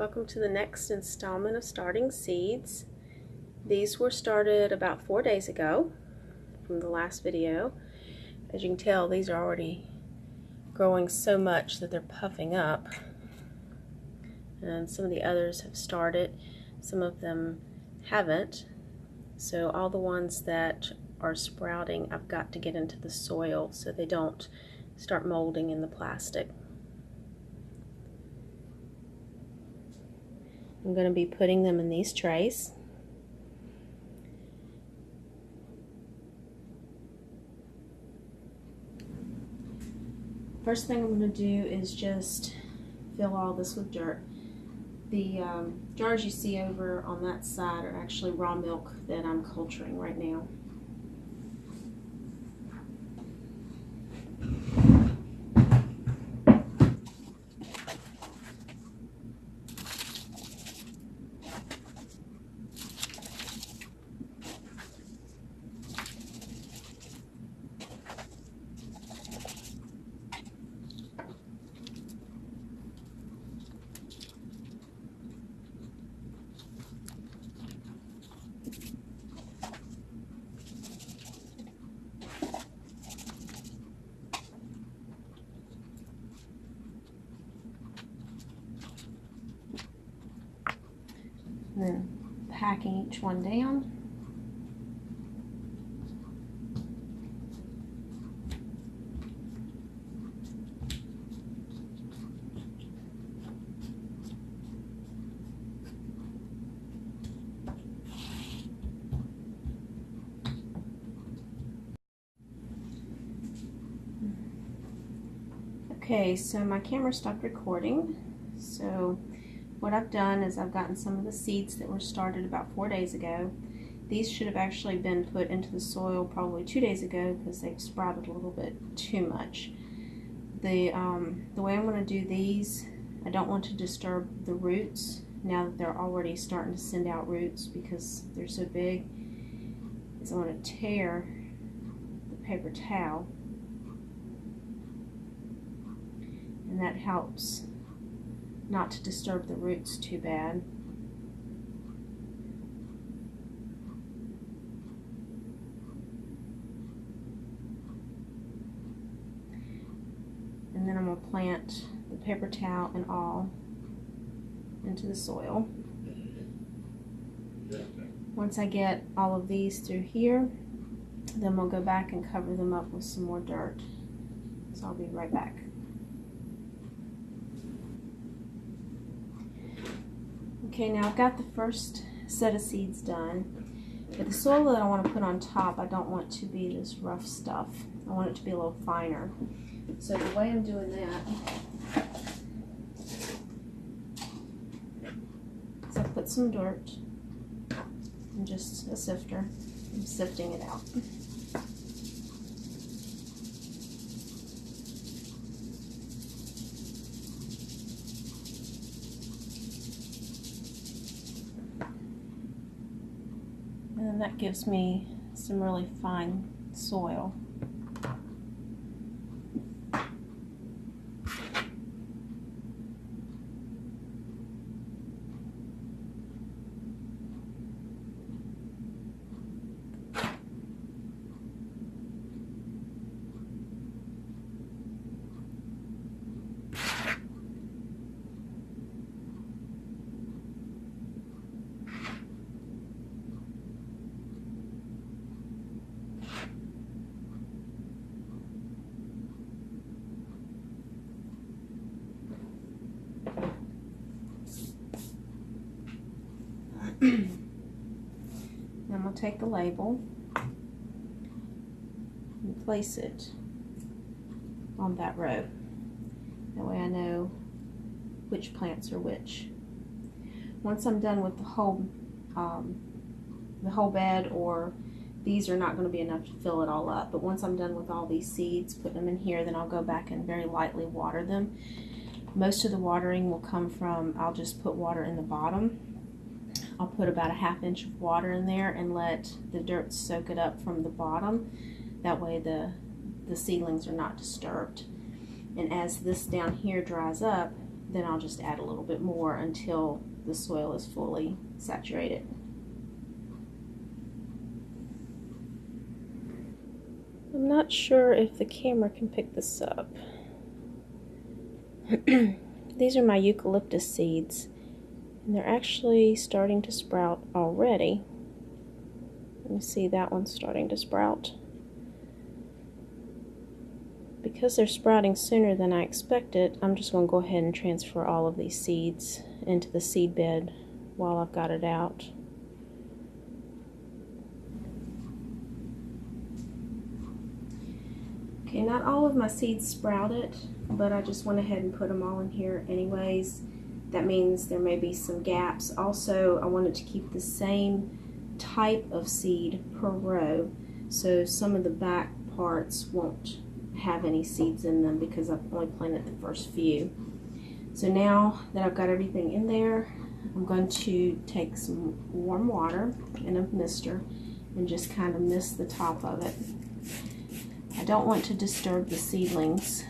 Welcome to the next installment of Starting Seeds. These were started about 4 days ago from the last video. As you can tell, these are already growing so much that they're puffing up. And some of the others have started, some of them haven't. So all the ones that are sprouting, I've got to get into the soil so they don't start molding in the plastic. I'm going to be putting them in these trays. First thing I'm going to do is just fill all this with dirt. The jars you see over on that side are actually raw milk that I'm culturing right now. And then packing each one down. Okay, so my camera stopped recording, so what I've done is I've gotten some of the seeds that were started about 4 days ago. These should have actually been put into the soil probably 2 days ago because they've sprouted a little bit too much. The way I'm going to do these, I don't want to disturb the roots now that they're already starting to send out roots because they're so big, is I'm going to tear the paper towel, and that helps not to disturb the roots too bad. And then I'm going to plant the paper towel and all into the soil. Once I get all of these through here, then we'll go back and cover them up with some more dirt. So I'll be right back. Okay, now I've got the first set of seeds done, but the soil that I want to put on top, I don't want to be this rough stuff. I want it to be a little finer. So the way I'm doing that is I put some dirt in just a sifter. I'm sifting it out. And that gives me some really fine soil. Now I'm going to take the label and place it on that row. That way I know which plants are which. Once I'm done with the whole bed, or these are not going to be enough to fill it all up, but once I'm done with all these seeds, putting them in here, then I'll go back and very lightly water them. Most of the watering will come from, I'll just put water in the bottom. I'll put about a ½ inch of water in there and let the dirt soak it up from the bottom. That way the seedlings are not disturbed. And as this down here dries up, then I'll just add a little bit more until the soil is fully saturated. I'm not sure if the camera can pick this up. These are my eucalyptus seeds, and they're actually starting to sprout already. You see that one's starting to sprout. Because they're sprouting sooner than I expected, I'm just going to go ahead and transfer all of these seeds into the seed bed while I've got it out. Okay, not all of my seeds sprouted, but I just went ahead and put them all in here anyways. That means there may be some gaps. Also, I wanted to keep the same type of seed per row, so some of the back parts won't have any seeds in them because I've only planted the first few. So now that I've got everything in there, I'm going to take some warm water in a mister and just kind of mist the top of it. I don't want to disturb the seedlings,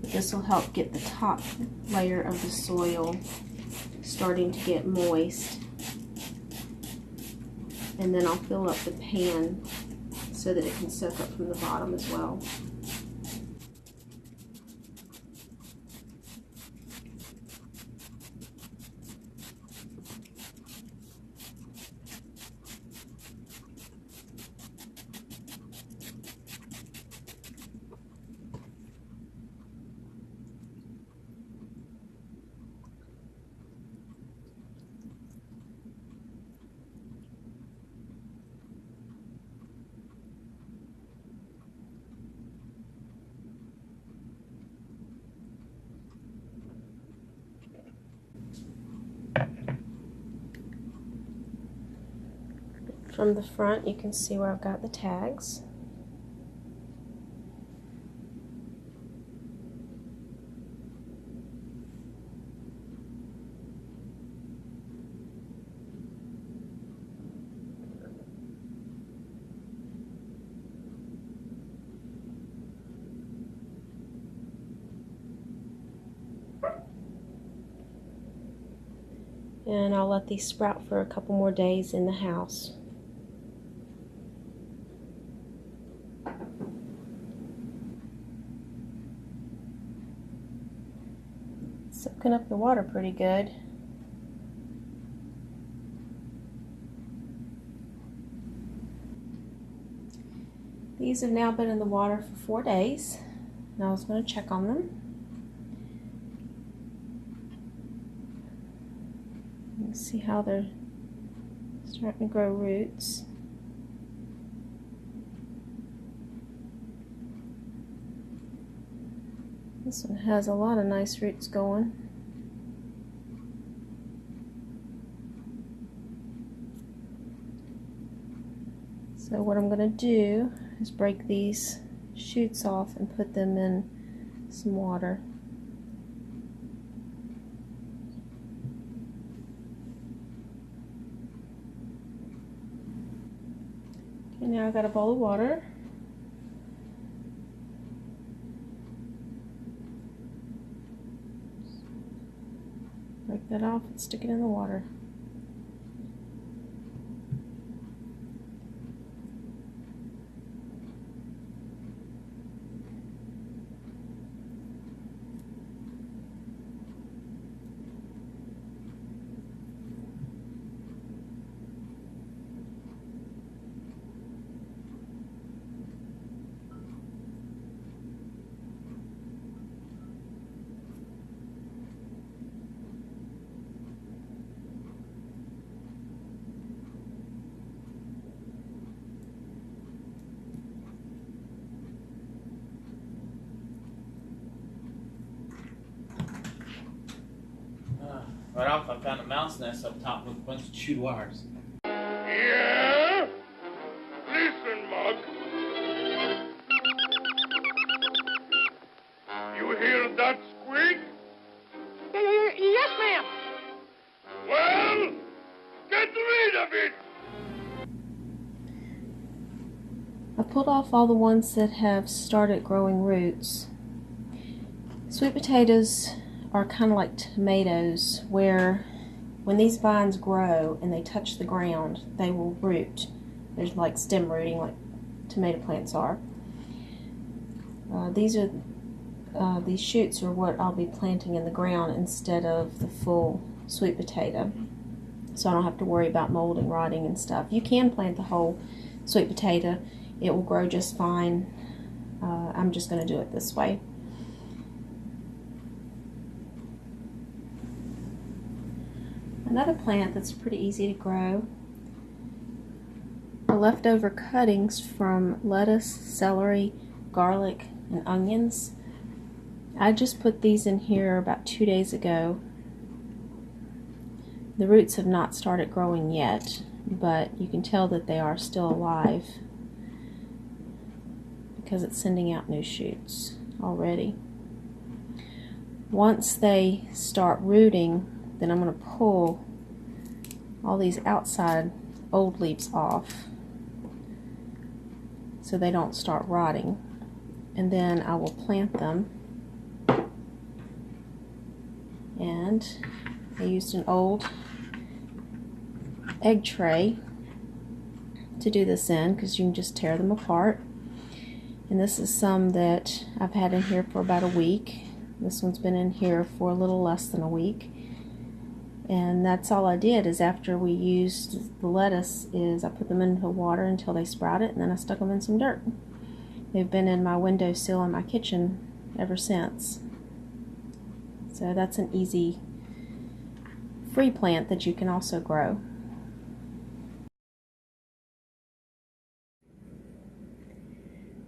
but this will help get the top layer of the soil starting to get moist. And then I'll fill up the pan so that it can soak up from the bottom as well. From the front, you can see where I've got the tags. And I'll let these sprout for a couple more days in the house. Soaking up the water pretty good. These have now been in the water for 4 days. Now I was going to check on them. You can see how they're starting to grow roots. This one has a lot of nice roots going. So what I'm going to do is break these shoots off and put them in some water. Okay, now I've got a bowl of water. Break that off and stick it in the water. Right off, I found a mouse nest up top with a bunch of chewed wires. Yeah? Listen, Mug. You hear that squeak? Yes, ma'am. Well, get rid of it. I pulled off all the ones that have started growing roots. Sweet potatoes are kind of like tomatoes, where when these vines grow and they touch the ground, they will root. There's like stem rooting like tomato plants are. These shoots are what I'll be planting in the ground instead of the full sweet potato, so I don't have to worry about mold and rotting and stuff. You can plant the whole sweet potato. It will grow just fine. I'm just going to do it this way. Another plant that's pretty easy to grow are leftover cuttings from lettuce, celery, garlic, and onions. I just put these in here about 2 days ago. The roots have not started growing yet, but you can tell that they are still alive because it's sending out new shoots already. Once they start rooting, then I'm going to pull all these outside old leaves off so they don't start rotting, and then I will plant them. And I used an old egg tray to do this in, because you can just tear them apart. And this is some that I've had in here for about a week. This one's been in here for a little less than a week. And that's all I did, is after we used the lettuce, is I put them into water until they sprouted, and then I stuck them in some dirt. They've been in my windowsill in my kitchen ever since. So that's an easy free plant that you can also grow.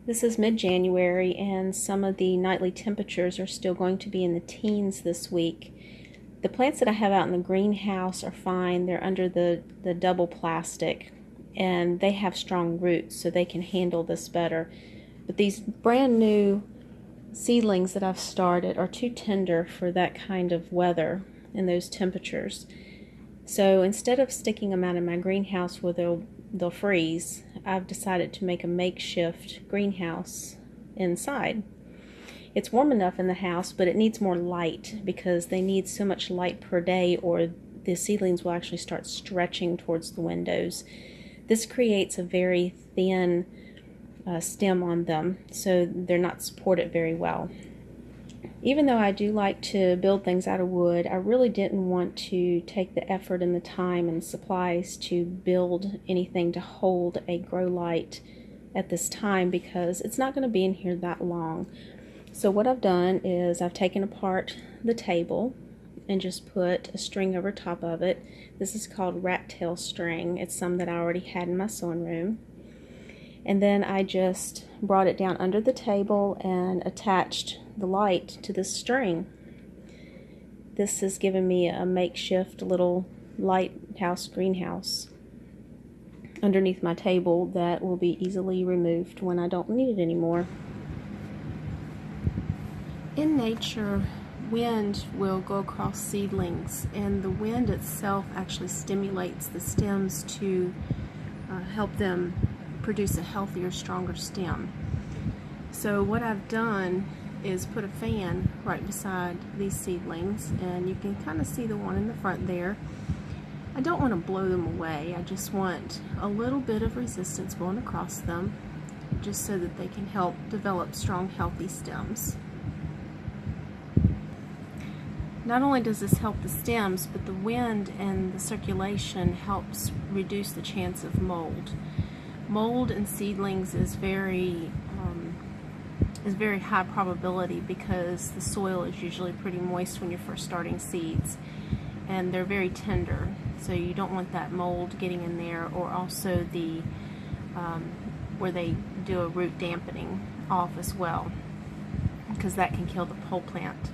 This is mid-January, and some of the nightly temperatures are still going to be in the teens this week. The plants that I have out in the greenhouse are fine. They're under the double plastic, and they have strong roots, so they can handle this better. But these brand new seedlings that I've started are too tender for that kind of weather and those temperatures. So instead of sticking them out in my greenhouse where they'll freeze, I've decided to make a makeshift greenhouse inside. It's warm enough in the house, but it needs more light, because they need so much light per day or the seedlings will actually start stretching towards the windows. This creates a very thin stem on them, so they're not supported very well. Even though I do like to build things out of wood, I really didn't want to take the effort and the time and supplies to build anything to hold a grow light at this time, because it's not going to be in here that long. So what I've done is I've taken apart the table and just put a string over top of it. This is called rat tail string. It's some that I already had in my sewing room. And then I just brought it down under the table and attached the light to this string. This has given me a makeshift little lighthouse greenhouse underneath my table that will be easily removed when I don't need it anymore. In nature, wind will go across seedlings, and the wind itself actually stimulates the stems to help them produce a healthier, stronger stem. So what I've done is put a fan right beside these seedlings, and you can kind of see the one in the front there. I don't want to blow them away. I just want a little bit of resistance going across them, just so that they can help develop strong, healthy stems. Not only does this help the stems, but the wind and the circulation helps reduce the chance of mold. Mold in seedlings is very high probability, because the soil is usually pretty moist when you're first starting seeds, and they're very tender, so you don't want that mold getting in there, or also the where they do a root dampening off as well, because that can kill the whole plant.